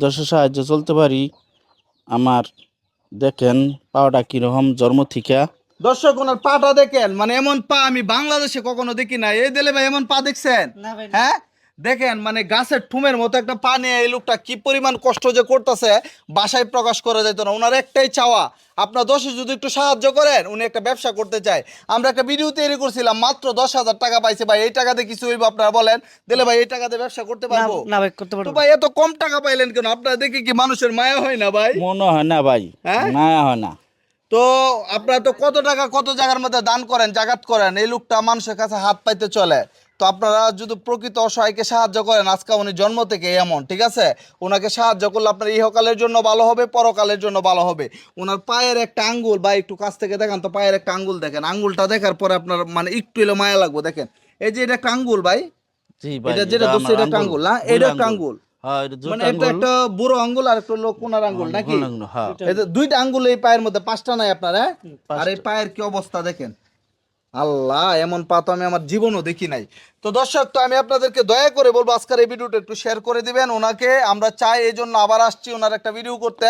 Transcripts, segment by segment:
দশের সাহায্য চলতে পারি। আমার দেখেন পাওয়াটা কিরকম জন্ম থেকে। দর্শক ওনার পাটা দেখেন, মানে এমন পা আমি বাংলাদেশে কখনো দেখি না। এই দিলে ভাই এমন পা দেখছেন? হ্যাঁ দেখেন, মানে গাছের ঠুমের মতো একটা পা নিয়ে এই লোকটা কি পরিমাণ কষ্ট যে করতেছে বাসায় প্রকাশ করা যেত না। ওনার একটাই চাওয়া, আপনার দশে যদি একটু সাহায্য করেন, উনি একটা ব্যবসা করতে চায়। আমরা একটা ভিডিও তৈরি করছিলাম, মাত্র 10,000 টাকা পাইছে ভাই। এই টাকাতে কিছু হইব আপনারা বলেন? দিলে ভাই এই টাকাতে ব্যবসা করতে পারবো? না ভাই, করতে তো পারবো। ভাই এত কম টাকা পাইলেন কেন? আপনারা দেখে কি মানুষের মায়া হয় না ভাই? মনে হয় না ভাই, হ্যাঁ মায়া হয় না। তো আপনারা তো কত টাকা কত জায়গার মধ্যে দান করেন, জাগাত করেন, এই লোকটা মানুষের কাছে হাত পাইতে চলে। তো আপনারা যদি প্রকৃত অসহায়কে সাহায্য করেন, আজকে উনি জন্ম থেকে এমন, ঠিক আছে, ওনাকে সাহায্য করলে আপনার ইহকালের জন্য ভালো হবে, পরকালের জন্য ভালো হবে। ওনার পায়ের একটা আঙ্গুল, বা একটু কাছ থেকে দেখান তো, পায়ের একটা আঙ্গুল দেখেন, আঙ্গুলটা দেখার পরে আপনার মানে একটু এলো মায়া লাগবে। দেখেন এই যে এটা একটা আঙ্গুল ভাই, জি ভাই, এটা যেটা দোষে এটা একটা আঙ্গুল না, এটা একটা আঙ্গুল। হ্যাঁ, এটা জোট মানে এটা আঙ্গুল। একটা বুড়ো আঙ্গুল আর একটা লোক কোনার আঙ্গুল নাকি? হ্যাঁ, এই যে দুইটা আঙ্গুল এই পায়ের মধ্যে, পাঁচটা নাই আপনার, হ্যাঁ? আর এই পাঁচটা। পায়ের কি অবস্থা দেখেন, আল্লাহ, এমন পা তো আমি আমার জীবনও দেখি নাই। তো দর্শক, তো আমি আপনাদেরকে দয়া করে বলবো আজকের এই ভিডিওটা একটু শেয়ার করে দিবেন। ওনাকে আমরা চাই, এই জন্য আবার আসছি ওনার একটা ভিডিও করতে।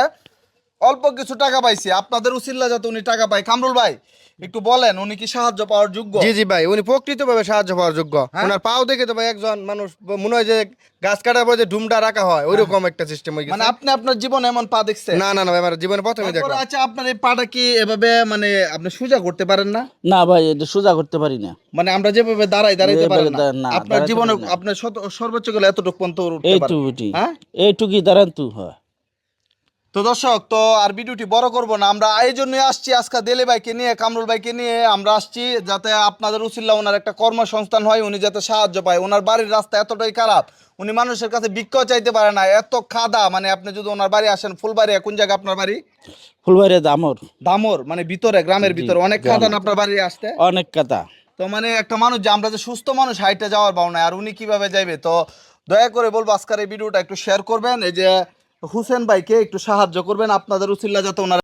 অল্প কিছু টাকা পাইছি, আপনাদের উসিল্লা যাতে উনি টাকা পায়। কামরুল ভাই একটু বলেন, উনি কি সাহায্য পাওয়ার যোগ্য? জি জি ভাই, উনি প্রকৃতভাবে সাহায্য পাওয়ার যোগ্য। হ্যাঁ? ওনার পাও দেখে তো ভাই একজন মানুষ মনে হয় যে গাছ কাটার পর যে ডুমটা রাখা হয় ওইরকম একটা সিস্টেম হয়ে মানে গেছে। আপনি আপনার জীবনে এমন পা দেখছেন? না না না ভাই, আমার জীবনে প্রথমে তারপরে দেখলাম। আচ্ছা, আপনার এই পাটা কি এভাবে মানে আপনি সোজা করতে পারেন না? না ভাই, এটা সোজা করতে পারি না। মানে আমরা যেভাবে দাঁড়াইতে এভাবে পারেন না? না, আপনার দাঁড়াইতে জীবনে পারি না। আপনার সর্বোচ্চ গেলে এতটুকু পর্যন্ত উঠতে পারেন? এইটুকুটি, হ্যাঁ। এইটুকি দাঁড়ান তু হয়। তো দর্শক, তো আর ভিডিওটি বড় করব না, আমরা এই জন্যই আসছি আজকে দেলে ভাইকে নিয়ে, কামরুল ভাইকে নিয়ে আমরা আসছি, যাতে আপনাদের উসিল্লা ওনার একটা কর্মসংস্থান হয়, উনি যাতে সাহায্য পায়। ওনার বাড়ির রাস্তা এতটাই খারাপ, উনি মানুষের কাছে ভিক্ষাও চাইতে পারে না, এত খাদা। মানে আপনি যদি ওনার বাড়ি আসেন, ফুলবাড়ি, কোন জায়গা আপনার বাড়ি? ফুলবাড়িয়া দামর। দামর, মানে ভিতরে, গ্রামের জি, ভিতরে অনেক খাদা না আপনার বাড়ি আসতে? অনেক কথা। তো মানে একটা মানুষ, যে আমরা যে সুস্থ মানুষ, হাইটে যাওয়ার পাও না, আর উনি কিভাবে যাইবে? তো দয়া করে বলবো আজকের এই ভিডিওটা একটু শেয়ার করবেন, এই যে হুসেন ভাইকে একটু সাহায্য করবেন আপনাদের উসিল্লা, যাতে ওনার